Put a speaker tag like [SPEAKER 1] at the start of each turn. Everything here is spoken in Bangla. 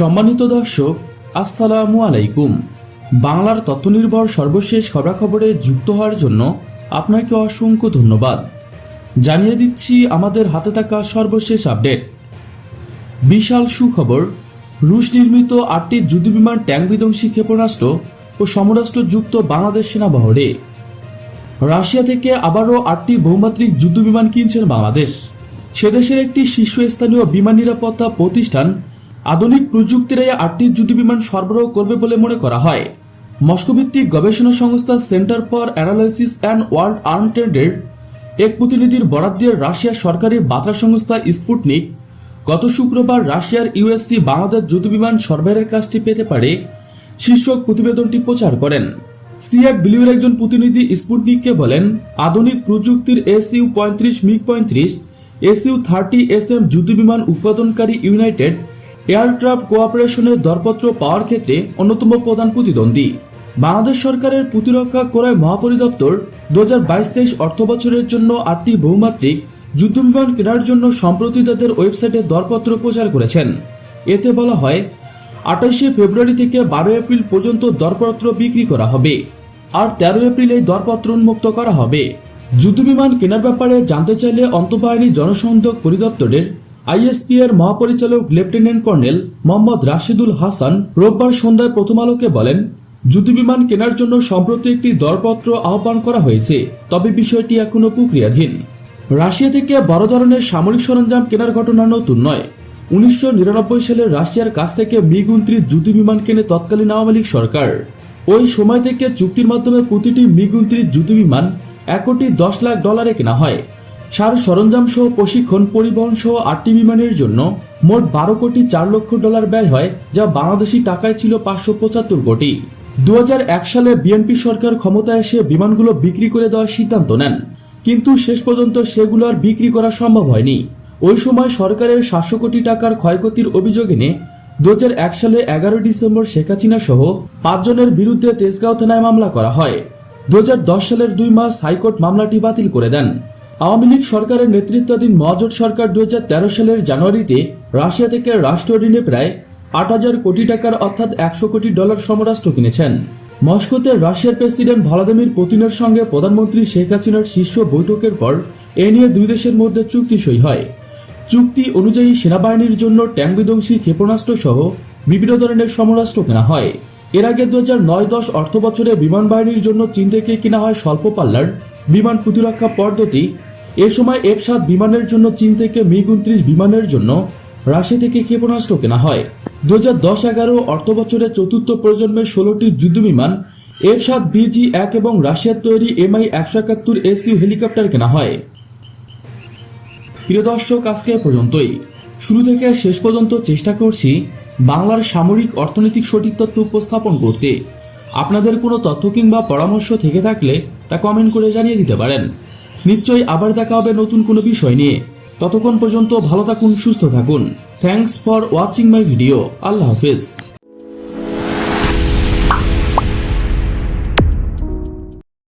[SPEAKER 1] সম্মানিত দর্শক, আসসালামু আলাইকুম। বাংলার তথ্যনির্ভর সর্বশেষ খবরাখবরে যুক্ত হওয়ার জন্য আপনাকে অসংখ্য ধন্যবাদ। জানিয়ে দিচ্ছি আমাদের হাতে থাকা সর্বশেষ আপডেট। বিশাল সুখবর, রুশ নির্মিত 8টি যুদ্ধবিমান, ট্যাঙ্ক বিধ্বংসী ক্ষেপণাস্ত্র ও সমরাস্ত্র যুক্ত বাংলাদেশ সেনাবহরে। রাশিয়া থেকে আবারও 8টি বহুমাত্রিক যুদ্ধবিমান কিনছেন বাংলাদেশ। সেদেশের একটি শীর্ষস্থানীয় বিমান নিরাপত্তা প্রতিষ্ঠান আধুনিক প্রযুক্তির এই 8টি যুদ্ধবিমান সরবরাহ করবে বলে মনে করা হয়। মস্কো ভিত্তিক গবেষণা সংস্থা centre for analysis and world arm ট্রেডের এক প্রতিনিধির বরাত দিয়ে রাশিয়ার সরকারি বার্তা সংস্থা স্পুটনিক গত শুক্রবার রাশিয়ার ইউএসসি বাংলাদেশ যুদ্ধবিমান সরবরাহের কাজটি পেতে পারে শীর্ষক প্রতিবেদনটি প্রচার করেন। সিআইডব্লিউর একজন প্রতিনিধি স্পুটনিককে বলেন, আধুনিক প্রযুক্তির SU-35 MiG-35 SU-30SM যুদ্ধবিমান উৎপাদনকারী ইউনাইটেড এয়ারক্রাফট কোঅপারেশনের দরপত্র পাওয়ার ক্ষেত্রে অন্যতম প্রধান প্রতিদ্বন্দ্বী। বাংলাদেশ সরকারের প্রতিরক্ষা ক্রয় মহাপরিদপ্তর 2022-23 অর্থবছরের জন্য 8টি বহুমাত্রিক যুদ্ধবিমান কেনার জন্য সম্প্রতি তাদের ওয়েবসাইটে দরপত্র প্রচার করেছেন। এতে বলা হয়, 28শে ফেব্রুয়ারি থেকে 12 এপ্রিল পর্যন্ত দরপত্র বিক্রি করা হবে, আর 13 এপ্রিল এই দরপত্র উন্মুক্ত করা হবে। যুদ্ধবিমান কেনার ব্যাপারে জানতে চাইলে অন্তঃবাহিনী জনসংযোগ পরিদপ্তরের ISP এর মহাপরিচালক লেফটেন্যান্ট কর্নেল মোহাম্মদ রাশিদুল হাসান রোববার সন্ধ্যায় প্রথম আলোকে বলেন, যুদ্ধবিমান কেনার জন্য সম্প্রতি একটি দরপত্র আহ্বান করা হয়েছে, তবে বিষয়টি এখনো প্রক্রিয়াধীন। রাশিয়া থেকে বড় ধরনের সামরিক সরঞ্জাম কেনার ঘটনা নতুন নয়। 1999 সালে রাশিয়ার কাছ থেকে MiG-29 যুদ্ধবিমান কেনে তৎকালীন আওয়ামী লীগ সরকার। ওই সময় থেকে চুক্তির মাধ্যমে প্রতিটি MiG-29 যুদ্ধবিমান $1,10,00,000 কেনা হয়। সার সরঞ্জাম সহ প্রশিক্ষণ, পরিবহন সহ 8টি বিমানের জন্য মোট $12,04,00,000 ব্যয় হয়, যা বাংলাদেশি টাকায় ছিল 575 কোটি। 2001 সালে বিএনপি সরকার ক্ষমতায় এসে বিমানগুলো বিক্রি করে দেওয়ার সিদ্ধান্ত নেন, কিন্তু শেষ পর্যন্ত সেগুলো আর বিক্রি করা সম্ভব হয়নি। ওই সময় সরকারের 700 কোটি টাকার ক্ষয়ক্ষতির অভিযোগ এনে 2001 সালে 11 ডিসেম্বর শেখ হাসিনা সহ 5 জনের বিরুদ্ধে তেজগাঁও থানায় মামলা করা হয়। 2010 সালের 2 মাস হাইকোর্ট মামলাটি বাতিল করে দেন। আওয়ামী লীগ সরকারের নেতৃত্বাধীন মহাজোট সরকার 2013 সালের জানুয়ারিতে রাশিয়া থেকে রাষ্ট্রীয় ঋণে প্রায় 8,000 কোটি টাকার অর্থাৎ $100 কোটি সমরাস্ত্র কিনেছেন। মস্কোতে রাশিয়ার প্রেসিডেন্ট ভ্লাদিমির পুতিনের সঙ্গে প্রধানমন্ত্রী শেখ হাসিনার শীর্ষ বৈঠকের পর এ নিয়ে দুই দেশের মধ্যে চুক্তি সই হয়। চুক্তি অনুযায়ী সেনাবাহিনীর জন্য ট্যাঙ্ক বিধ্বংসী ক্ষেপণাস্ত্র সহ বিভিন্ন ধরনের সমরাস্ত্র কেনা হয়। এর আগে 2009-10 অর্থ বছরে বিমান বাহিনীর জন্য চীন থেকে কেনা হয় স্বল্প পাল্লার বিমান প্রতিরক্ষা পদ্ধতি। এ সময় F-7 বিমানের জন্য চীন থেকে MiG-29 বিমানের জন্য রাশিয়া থেকে ক্ষেপণাস্ত্র কেনা হয়। 2010-11 অর্থ বছরে চতুর্থ প্রজন্মের 16টি যুদ্ধবিমান F-7BG-1 এবং রাশিয়ার তৈরি Mi-171 SU হেলিকপ্টার কেনা হয়। প্রিয় দর্শক, আজকে পর্যন্তই। শুরু থেকে শেষ পর্যন্ত চেষ্টা করছি বাংলার সামরিক অর্থনৈতিক সঠিক তথ্য উপস্থাপন করতে। আপনাদের কোনো তথ্য কিংবা পরামর্শ থেকে থাকলে তা কমেন্ট করে জানিয়ে দিতে পারেন। নিশ্চয়ই আবার দেখা হবে নতুন কোনো বিষয় নিয়ে। ততক্ষণ পর্যন্ত ভালো থাকুন, সুস্থ থাকুন। Thanks for watching my video. আল্লাহ হাফেজ।